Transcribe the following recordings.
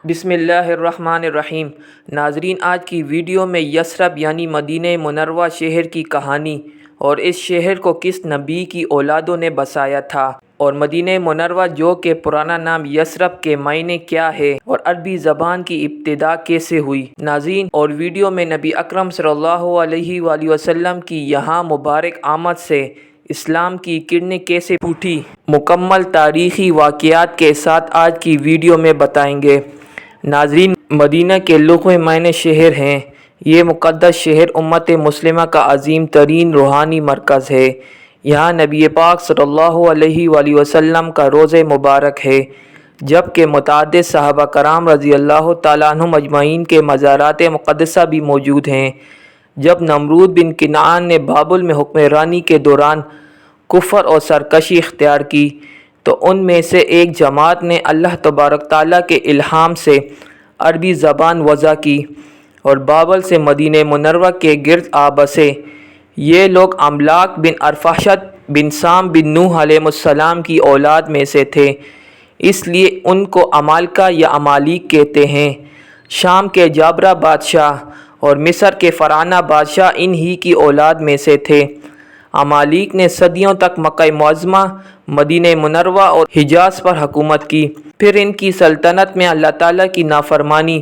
بسم اللہ الرحمن الرحیم۔ ناظرین، آج کی ویڈیو میں یثرب یعنی مدینہ منورہ شہر کی کہانی اور اس شہر کو کس نبی کی اولادوں نے بسایا تھا، اور مدینہ منورہ جو کہ پرانا نام یثرب کے معنی کیا ہے اور عربی زبان کی ابتدا کیسے ہوئی۔ ناظرین، اور ویڈیو میں نبی اکرم صلی اللہ علیہ وآلہ وسلم کی یہاں مبارک آمد سے اسلام کی کرنیں کیسے پھوٹی، مکمل تاریخی واقعات کے ساتھ آج کی ویڈیو میں بتائیں گے۔ ناظرین، مدینہ کے لغوی معنی شہر ہیں۔ یہ مقدس شہر امت مسلمہ کا عظیم ترین روحانی مرکز ہے۔ یہاں نبی پاک صلی اللہ علیہ وآلہ وسلم کا روضہ مبارک ہے، جبکہ متعدد صحابہ کرام رضی اللہ تعالیٰ عنہم اجمعین کے مزارات مقدسہ بھی موجود ہیں۔ جب نمرود بن کنعان نے بابل میں حکمرانی کے دوران کفر اور سرکشی اختیار کی تو ان میں سے ایک جماعت نے اللہ تبارک تعالیٰ کے الہام سے عربی زبان وضع کی اور بابل سے مدینہ منورہ کے گرد آ بسے۔ یہ لوگ املاک بن ارفاشد بن سام بن نوح علیہ السلام کی اولاد میں سے تھے، اس لیے ان کو امالکہ یا امالیک کہتے ہیں۔ شام کے جابرہ بادشاہ اور مصر کے فرعونہ بادشاہ ان ہی کی اولاد میں سے تھے۔ امالیک نے صدیوں تک مکہ معظمہ، مدینہ منورہ اور حجاز پر حکومت کی۔ پھر ان کی سلطنت میں اللہ تعالیٰ کی نافرمانی،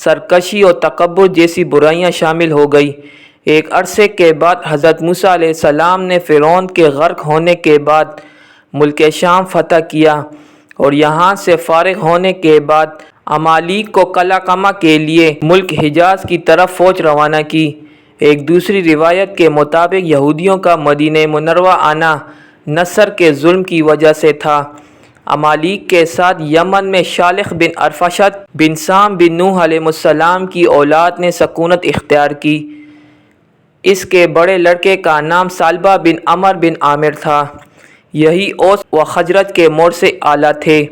سرکشی اور تکبر جیسی برائیاں شامل ہو گئی۔ ایک عرصے کے بعد حضرت موسیٰ علیہ السلام نے فرعون کے غرق ہونے کے بعد ملک شام فتح کیا اور یہاں سے فارغ ہونے کے بعد امالیک کو قلع قمع کے لیے ملک حجاز کی طرف فوج روانہ کی۔ ایک دوسری روایت کے مطابق یہودیوں کا مدینہ منورہ آنا نصر کے ظلم کی وجہ سے تھا۔ امالیک کے ساتھ یمن میں شالخ بن ارفاشد بن سام بن نوح علیہ السلام کی اولاد نے سکونت اختیار کی۔ اس کے بڑے لڑکے کا نام ثعلبہ بن عمر بن عامر تھا۔ یہی اوس و خزرج کے موڑ سے اعلیٰ تھے۔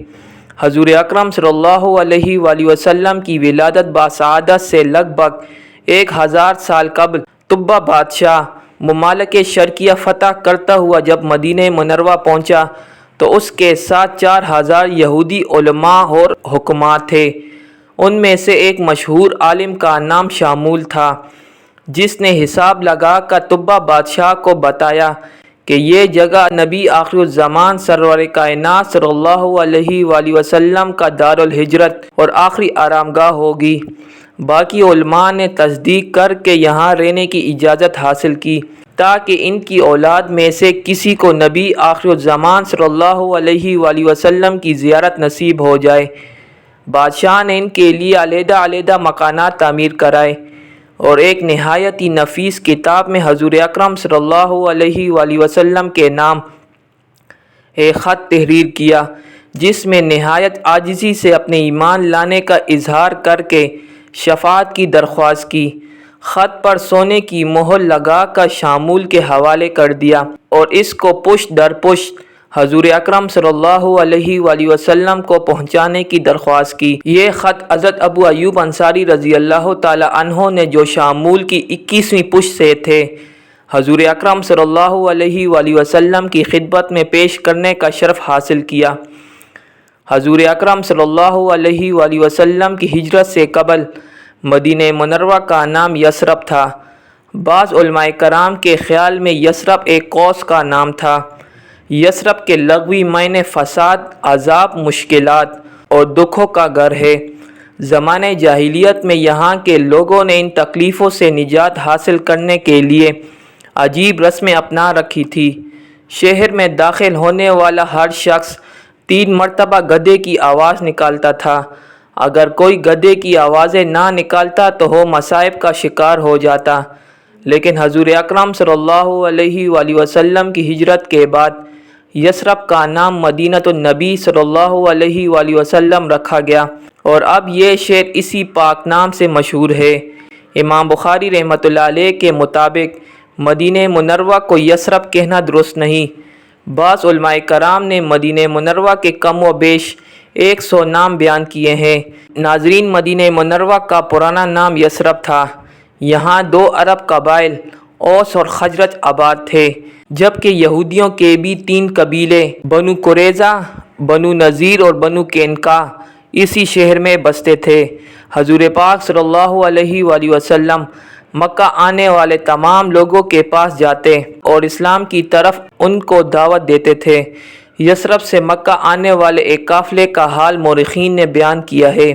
حضور اکرم صلی اللہ علیہ وآلہ وسلم کی ولادت باسعادت سے لگ بھگ 1000 سال قبل طبہ بادشاہ ممالک شرقیہ فتح کرتا ہوا جب مدینہ منورہ پہنچا تو اس کے ساتھ 4000 یہودی علماء اور حکماء تھے۔ ان میں سے ایک مشہور عالم کا نام شامول تھا، جس نے حساب لگا کر طبہ بادشاہ کو بتایا کہ یہ جگہ نبی آخر الزمان سرور کائنات صلی اللہ علیہ وآلہ وسلم کا دار الہجرت اور آخری آرام گاہ ہوگی۔ باقی علماء نے تصدیق کر کے یہاں رہنے کی اجازت حاصل کی تاکہ ان کی اولاد میں سے کسی کو نبی آخر الزمان صلی اللہ علیہ وآلہ وسلم کی زیارت نصیب ہو جائے۔ بادشاہ نے ان کے لیے علیحدہ علیحدہ مکانات تعمیر کرائے اور ایک نہایت ہی نفیس کتاب میں حضور اکرم صلی اللہ علیہ وآلہ وسلم کے نام ایک خط تحریر کیا، جس میں نہایت عاجزی سے اپنے ایمان لانے کا اظہار کر کے شفاعت کی درخواست کی۔ خط پر سونے کی مہر لگا کر شامول کے حوالے کر دیا اور اس کو پشت در پشت حضور اکرم صلی اللہ علیہ وآلہ وسلم کو پہنچانے کی درخواست کی۔ یہ خط حضرت ابو ایوب انصاری رضی اللہ تعالیٰ عنہ نے جو شامول کی 21ویں پشت سے تھے، حضور اکرم صلی اللہ علیہ وآلہ وسلم کی خدمت میں پیش کرنے کا شرف حاصل کیا۔ حضور اکرم صلی اللہ علیہ وآلہ وسلم کی ہجرت سے قبل مدینہ منورہ کا نام یثرب تھا۔ بعض علماء کرام کے خیال میں یثرب ایک قوس کا نام تھا۔ یثرب کے لغوی معنی فساد، عذاب، مشکلات اور دکھوں کا گھر ہے۔ زمانہ جاہلیت میں یہاں کے لوگوں نے ان تکلیفوں سے نجات حاصل کرنے کے لیے عجیب رسمیں اپنا رکھی تھی۔ شہر میں داخل ہونے والا ہر شخص 3 مرتبہ گدھے کی آواز نکالتا تھا۔ اگر کوئی گدھے کی آوازیں نہ نکالتا تو وہ مصائب کا شکار ہو جاتا، لیکن حضور اکرم صلی اللہ علیہ وآلہ وسلم کی ہجرت کے بعد یثرب کا نام مدینۃ النبی صلی اللہ علیہ وآلہ وسلم رکھا گیا اور اب یہ شہر اسی پاک نام سے مشہور ہے۔ امام بخاری رحمۃ اللہ علیہ کے مطابق مدینہ منورہ کو یثرب کہنا درست نہیں۔ بعض علماء کرام نے مدینہ منورہ کے کم و بیش 100 نام بیان کیے ہیں۔ ناظرین، مدینہ منورہ کا پرانا نام یثرب تھا۔ یہاں 2 عرب قبائل اوس اور خزرج آباد تھے، جبکہ یہودیوں کے بھی 3 قبیلے بنو قریظہ، بنو نذیر اور بنو قینقاع اسی شہر میں بستے تھے۔ حضور پاک صلی اللہ علیہ وآلہ وسلم مکہ آنے والے تمام لوگوں کے پاس جاتے اور اسلام کی طرف ان کو دعوت دیتے تھے۔ یثرب سے مکہ آنے والے ایک قافلے کا حال مورخین نے بیان کیا ہے۔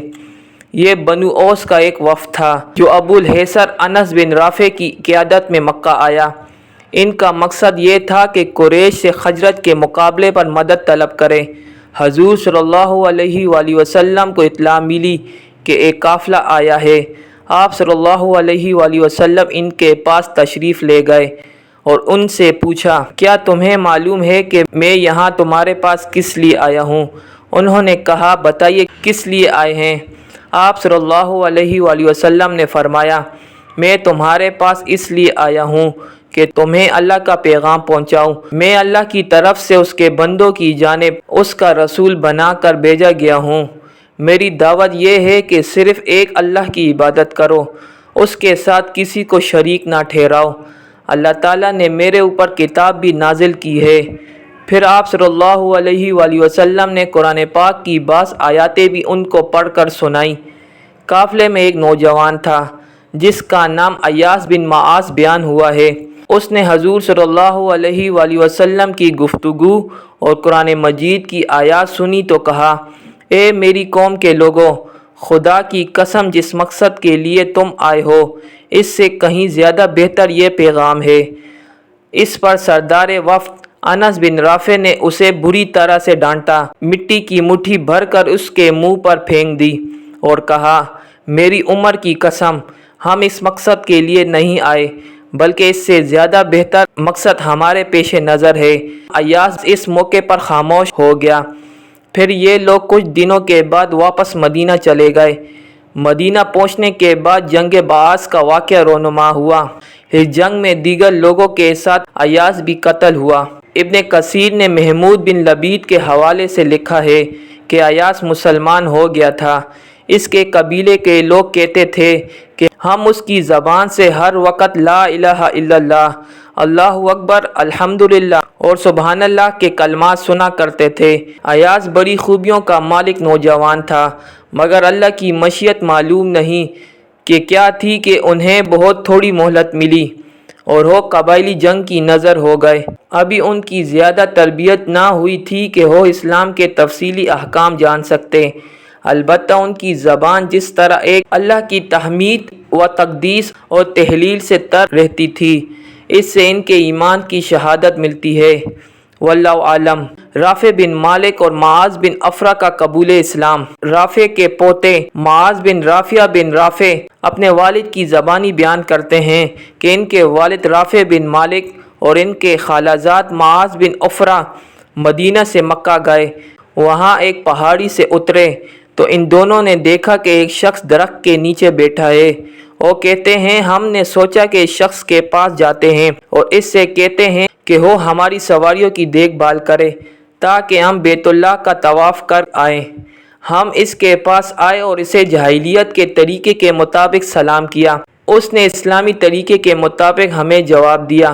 یہ بنو اوس کا ایک وفد تھا جو ابو الحیثر انس بن رافع کی قیادت میں مکہ آیا۔ ان کا مقصد یہ تھا کہ قریش سے خزرج کے مقابلے پر مدد طلب کرے۔ حضور صلی اللہ علیہ وآلہ وسلم کو اطلاع ملی کہ ایک قافلہ آیا ہے۔ آپ صلی اللہ علیہ وآلہ وسلم ان کے پاس تشریف لے گئے اور ان سے پوچھا، کیا تمہیں معلوم ہے کہ میں یہاں تمہارے پاس کس لیے آیا ہوں؟ انہوں نے کہا، بتائیے کس لیے آئے ہیں؟ آپ صلی اللہ علیہ وآلہ وسلم نے فرمایا، میں تمہارے پاس اس لیے آیا ہوں کہ تمہیں اللہ کا پیغام پہنچاؤں۔ میں اللہ کی طرف سے اس کے بندوں کی جانب اس کا رسول بنا کر بھیجا گیا ہوں۔ میری دعوت یہ ہے کہ صرف ایک اللہ کی عبادت کرو، اس کے ساتھ کسی کو شریک نہ ٹھہراؤ۔ اللہ تعالیٰ نے میرے اوپر کتاب بھی نازل کی ہے۔ پھر آپ صلی اللہ علیہ وآلہ وسلم نے قرآن پاک کی بعض آیاتیں بھی ان کو پڑھ کر سنائیں۔ قافلے میں ایک نوجوان تھا جس کا نام ایاس بن معاذ بیان ہوا ہے۔ اس نے حضور صلی اللہ علیہ وآلہ وسلم کی گفتگو اور قرآن مجید کی آیات سنی تو کہا، اے میری قوم کے لوگوں، خدا کی قسم جس مقصد کے لیے تم آئے ہو اس سے کہیں زیادہ بہتر یہ پیغام ہے۔ اس پر سردار وفد انس بن رافع نے اسے بری طرح سے ڈانٹا، مٹی کی مٹھی بھر کر اس کے منہ پر پھینک دی اور کہا، میری عمر کی قسم، ہم اس مقصد کے لیے نہیں آئے بلکہ اس سے زیادہ بہتر مقصد ہمارے پیش نظر ہے۔ ایاس اس موقع پر خاموش ہو گیا۔ پھر یہ لوگ کچھ دنوں کے بعد واپس مدینہ چلے گئے۔ مدینہ پہنچنے کے بعد جنگ بعث کا واقعہ رونما ہوا۔ اس جنگ میں دیگر لوگوں کے ساتھ ایاس بھی قتل ہوا۔ ابن کثیر نے محمود بن لبید کے حوالے سے لکھا ہے کہ ایاس مسلمان ہو گیا تھا۔ اس کے قبیلے کے لوگ کہتے تھے کہ ہم اس کی زبان سے ہر وقت لا الہ الا اللہ، اللہ اکبر، الحمدللہ اور سبحان اللہ کے کلمات سنا کرتے تھے۔ ایاس بڑی خوبیوں کا مالک نوجوان تھا، مگر اللہ کی مشیت معلوم نہیں کہ کیا تھی کہ انہیں بہت تھوڑی مہلت ملی اور وہ قبائلی جنگ کی نظر ہو گئے۔ ابھی ان کی زیادہ تربیت نہ ہوئی تھی کہ وہ اسلام کے تفصیلی احکام جان سکتے۔ البتہ ان کی زبان جس طرح ایک اللہ کی تحمید و تقدیس اور تحلیل سے تر رہتی تھی، اس سے ان کے ایمان کی شہادت ملتی ہے۔ واللہ عالم۔ رافع بن مالک اور معاذ بن افرا کا قبول اسلام۔ رافع کے پوتے معاذ بن رافع بن رافع اپنے والد کی زبانی بیان کرتے ہیں کہ ان کے والد رافع بن مالک اور ان کے خالازاد معاذ بن افرا مدینہ سے مکہ گئے۔ وہاں ایک پہاڑی سے اترے تو ان دونوں نے دیکھا کہ ایک شخص درخت کے نیچے بیٹھا ہے۔ وہ کہتے ہیں، ہم نے سوچا کہ اس شخص کے پاس جاتے ہیں اور اس سے کہتے ہیں کہ وہ ہماری سواریوں کی دیکھ بھال کرے تاکہ ہم بیت اللہ کا طواف کر آئیں۔ ہم اس کے پاس آئے اور اسے جاہلیت کے طریقے کے مطابق سلام کیا۔ اس نے اسلامی طریقے کے مطابق ہمیں جواب دیا۔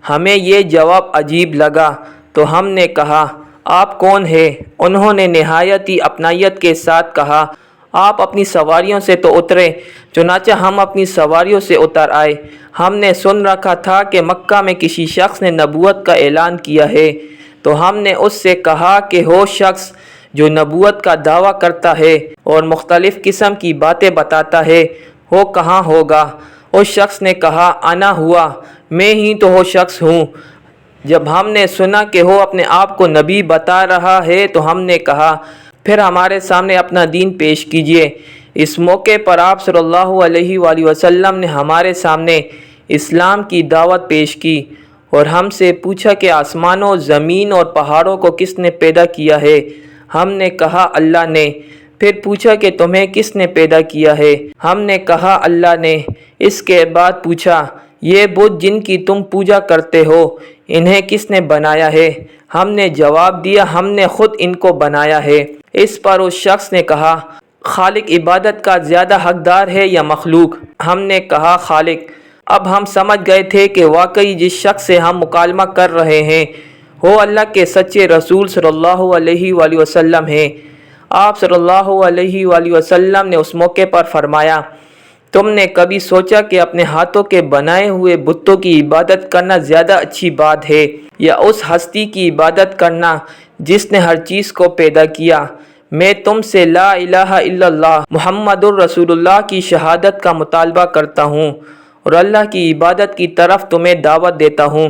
ہمیں یہ جواب عجیب لگا تو ہم نے کہا، آپ کون ہیں؟ انہوں نے نہایت ہی اپنائیت کے ساتھ کہا، آپ اپنی سواریوں سے تو اترے۔ چنانچہ ہم اپنی سواریوں سے اتر آئے۔ ہم نے سن رکھا تھا کہ مکہ میں کسی شخص نے نبوت کا اعلان کیا ہے، تو ہم نے اس سے کہا کہ وہ شخص جو نبوت کا دعویٰ کرتا ہے اور مختلف قسم کی باتیں بتاتا ہے وہ کہاں ہوگا؟ اس شخص نے کہا، انا ہوا، میں ہی تو وہ شخص ہوں۔ جب ہم نے سنا کہ وہ اپنے آپ کو نبی بتا رہا ہے تو ہم نے کہا، پھر ہمارے سامنے اپنا دین پیش کیجیے۔ اس موقع پر آپ صلی اللہ علیہ وآلہ وسلم نے ہمارے سامنے اسلام کی دعوت پیش کی اور ہم سے پوچھا کہ آسمانوں، زمین اور پہاڑوں کو کس نے پیدا کیا ہے؟ ہم نے کہا، اللہ نے۔ پھر پوچھا کہ تمہیں کس نے پیدا کیا ہے؟ ہم نے کہا، اللہ نے۔ اس کے بعد پوچھا، یہ بت جن کی تم پوجا کرتے ہو انہیں کس نے بنایا ہے؟ ہم نے جواب دیا، ہم نے خود ان کو بنایا ہے۔ اس پر اس شخص نے کہا، خالق عبادت کا زیادہ حقدار ہے یا مخلوق؟ ہم نے کہا، خالق۔ اب ہم سمجھ گئے تھے کہ واقعی جس شخص سے ہم مکالمہ کر رہے ہیں وہ اللہ کے سچے رسول صلی اللہ علیہ وآلہ وسلم ہیں۔ آپ صلی اللہ علیہ وآلہ وسلم نے اس موقع پر فرمایا، تم نے کبھی سوچا کہ اپنے ہاتھوں کے بنائے ہوئے بتوں کی عبادت کرنا زیادہ اچھی بات ہے یا اس ہستی کی عبادت کرنا جس نے ہر چیز کو پیدا کیا؟ میں تم سے لا الہ الا اللہ محمد الرسول اللہ کی شہادت کا مطالبہ کرتا ہوں اور اللہ کی عبادت کی طرف تمہیں دعوت دیتا ہوں۔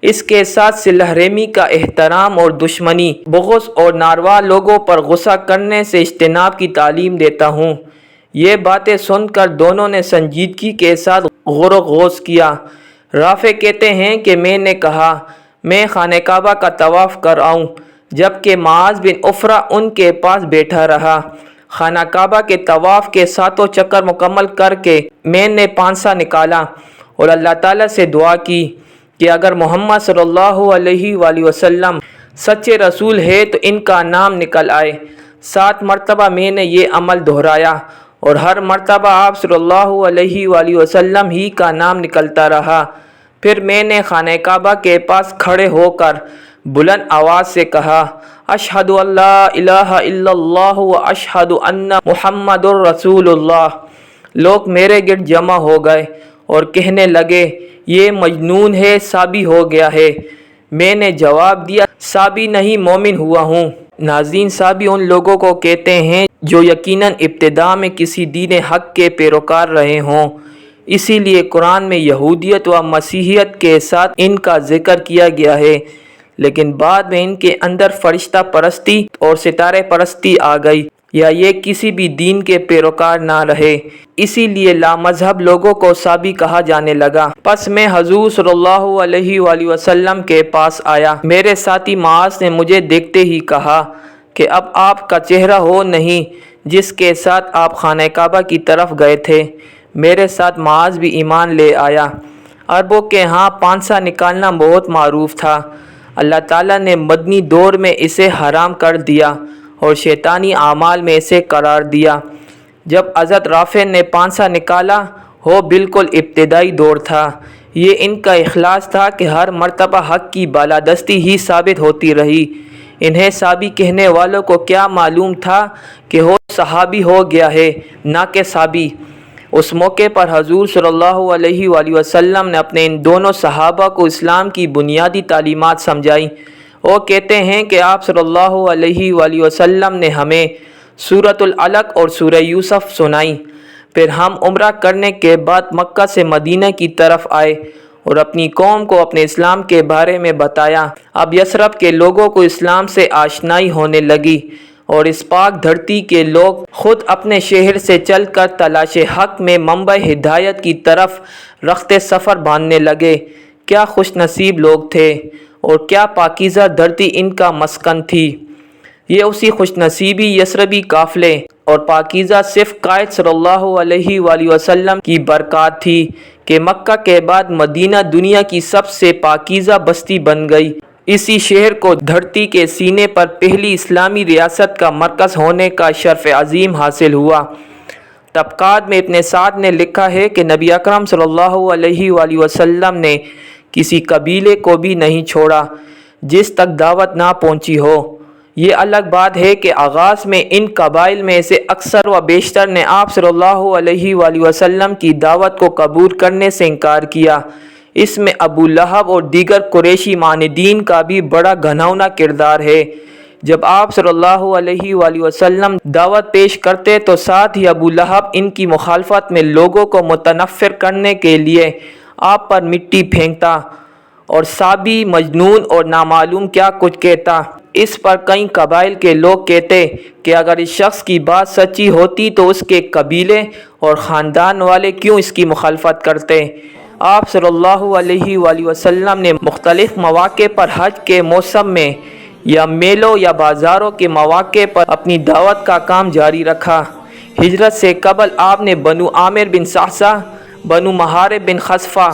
اس کے ساتھ صلہ رحمی کا احترام اور دشمنی، بغض اور ناروا لوگوں پر غصہ کرنے سے اجتناب کی تعلیم دیتا ہوں۔ یہ باتیں سن کر دونوں نے سنجیدگی کے ساتھ غور و خوض کیا۔ رافع کہتے ہیں کہ میں نے کہا، میں خانہ کعبہ کا طواف کر آؤں، جبکہ معاذ بن عفرہ ان کے پاس بیٹھا رہا۔ خانہ کعبہ کے طواف کے 7 چکر مکمل کر کے میں نے پانسا نکالا اور اللہ تعالیٰ سے دعا کی کہ اگر محمد صلی اللہ علیہ وآلہ وسلم سچے رسول ہے تو ان کا نام نکل آئے۔ 7 مرتبہ میں نے یہ عمل دہرایا اور ہر مرتبہ آپ صلی اللہ علیہ وآلہ وسلم ہی کا نام نکلتا رہا۔ پھر میں نے خانہ کعبہ کے پاس کھڑے ہو کر بلند آواز سے کہا، اشہد ان لا الہ الا اللہ و اشہد ان محمد الرسول اللہ۔ لوگ میرے گرد جمع ہو گئے اور کہنے لگے، یہ مجنون ہے، صابی ہو گیا ہے۔ میں نے جواب دیا، صابی نہیں، مومن ہوا ہوں۔ ناظرین، صابی ان لوگوں کو کہتے ہیں جو یقیناً ابتداء میں کسی دین حق کے پیروکار رہے ہوں، اسی لیے قرآن میں یہودیت و مسیحیت کے ساتھ ان کا ذکر کیا گیا ہے، لیکن بعد میں ان کے اندر فرشتہ پرستی اور ستارے پرستی آ گئی، یا یہ کسی بھی دین کے پیروکار نہ رہے، اسی لیے لامذہب لوگوں کو صابی کہا جانے لگا۔ پس میں حضور صلی اللہ علیہ وآلہ وسلم کے پاس آیا۔ میرے ساتھی معاذ نے مجھے دیکھتے ہی کہا کہ اب آپ کا چہرہ وہ نہیں جس کے ساتھ آپ خانہ کعبہ کی طرف گئے تھے۔ میرے ساتھ معاذ بھی ایمان لے آیا۔ عربوں کے ہاں پانسا نکالنا بہت معروف تھا۔ اللہ تعالیٰ نے مدنی دور میں اسے حرام کر دیا اور شیطانی اعمال میں اسے قرار دیا۔ جب حضرت رافع نے پانسا نکالا، وہ بالکل ابتدائی دور تھا۔ یہ ان کا اخلاص تھا کہ ہر مرتبہ حق کی بالادستی ہی ثابت ہوتی رہی۔ انہیں صابی کہنے والوں کو کیا معلوم تھا کہ وہ صحابی ہو گیا ہے، نہ کہ صابی۔ اس موقع پر حضور صلی اللہ علیہ وآلہ وسلم نے اپنے ان دونوں صحابہ کو اسلام کی بنیادی تعلیمات سمجھائی۔ وہ کہتے ہیں کہ آپ صلی اللہ علیہ وآلہ وسلم نے ہمیں سورۃ العلق اور سورہ یوسف سنائی۔ پھر ہم عمرہ کرنے کے بعد مکہ سے مدینہ کی طرف آئے اور اپنی قوم کو اپنے اسلام کے بارے میں بتایا۔ اب یثرب کے لوگوں کو اسلام سے آشنائی ہونے لگی اور اس پاک دھرتی کے لوگ خود اپنے شہر سے چل کر تلاش حق میں منبع ہدایت کی طرف رخت سفر باندھنے لگے۔ کیا خوش نصیب لوگ تھے اور کیا پاکیزہ دھرتی ان کا مسکن تھی۔ یہ اسی خوش نصیبی یثربی قافلے اور پاکیزہ صرف قائد صلی اللہ علیہ وآلہ وسلم کی برکات تھی کہ مکہ کے بعد مدینہ دنیا کی سب سے پاکیزہ بستی بن گئی۔ اسی شہر کو دھرتی کے سینے پر پہلی اسلامی ریاست کا مرکز ہونے کا شرف عظیم حاصل ہوا۔ طبقات میں ابن سعد نے لکھا ہے کہ نبی اکرم صلی اللہ علیہ وآلہ وسلم نے کسی قبیلے کو بھی نہیں چھوڑا جس تک دعوت نہ پہنچی ہو۔ یہ الگ بات ہے کہ آغاز میں ان قبائل میں سے اکثر و بیشتر نے آپ صلی اللہ علیہ وآلہ وسلم کی دعوت کو قبول کرنے سے انکار کیا۔ اس میں ابو لہب اور دیگر قریشی معاندین کا بھی بڑا گھناؤنا کردار ہے۔ جب آپ صلی اللہ علیہ وآلہ وسلم دعوت پیش کرتے تو ساتھ ہی ابو لہب ان کی مخالفت میں لوگوں کو متنفر کرنے کے لیے آپ پر مٹی پھینکتا اور صابی، مجنون اور نامعلوم کیا کچھ کہتا۔ اس پر کئی قبائل کے لوگ کہتے کہ اگر اس شخص کی بات سچی ہوتی تو اس کے قبیلے اور خاندان والے کیوں اس کی مخالفت کرتے۔ آپ صلی اللہ علیہ وآلہ وسلم نے مختلف مواقع پر حج کے موسم میں یا میلوں یا بازاروں کے مواقع پر اپنی دعوت کا کام جاری رکھا۔ ہجرت سے قبل آپ نے بنو عامر بن صعصع، بنو محارب بن خصفہ،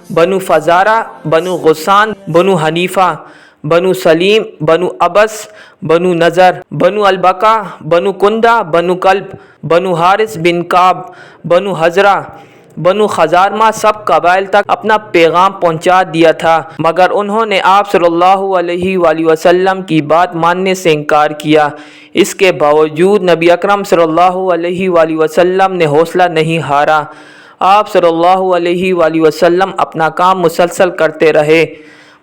بنو فزارہ، بنو غسان، بنو حنیفہ، بنو سلیم، بنو عبس، بنو نذر، بنو البقا، بنو کندہ، بنو کلب، بنو حارث بن کعب، بنو حزرہ، بنو خزارمہ سب قبائل تک اپنا پیغام پہنچا دیا تھا، مگر انہوں نے آپ صلی اللہ علیہ وآلہ وسلم کی بات ماننے سے انکار کیا۔ اس کے باوجود نبی اکرم صلی اللہ علیہ وآلہ وسلم نے حوصلہ نہیں ہارا۔ آپ صلی اللہ علیہ وآلہ وسلم اپنا کام مسلسل کرتے رہے۔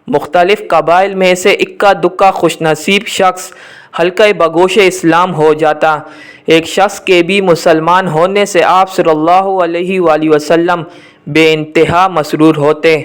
مختلف قبائل میں سے اکا دکا خوش نصیب شخص حلقہ بگوش اسلام ہو جاتا۔ ایک شخص کے بھی مسلمان ہونے سے آپ صلی اللہ علیہ وآلہ وسلم بے انتہا مسرور ہوتے۔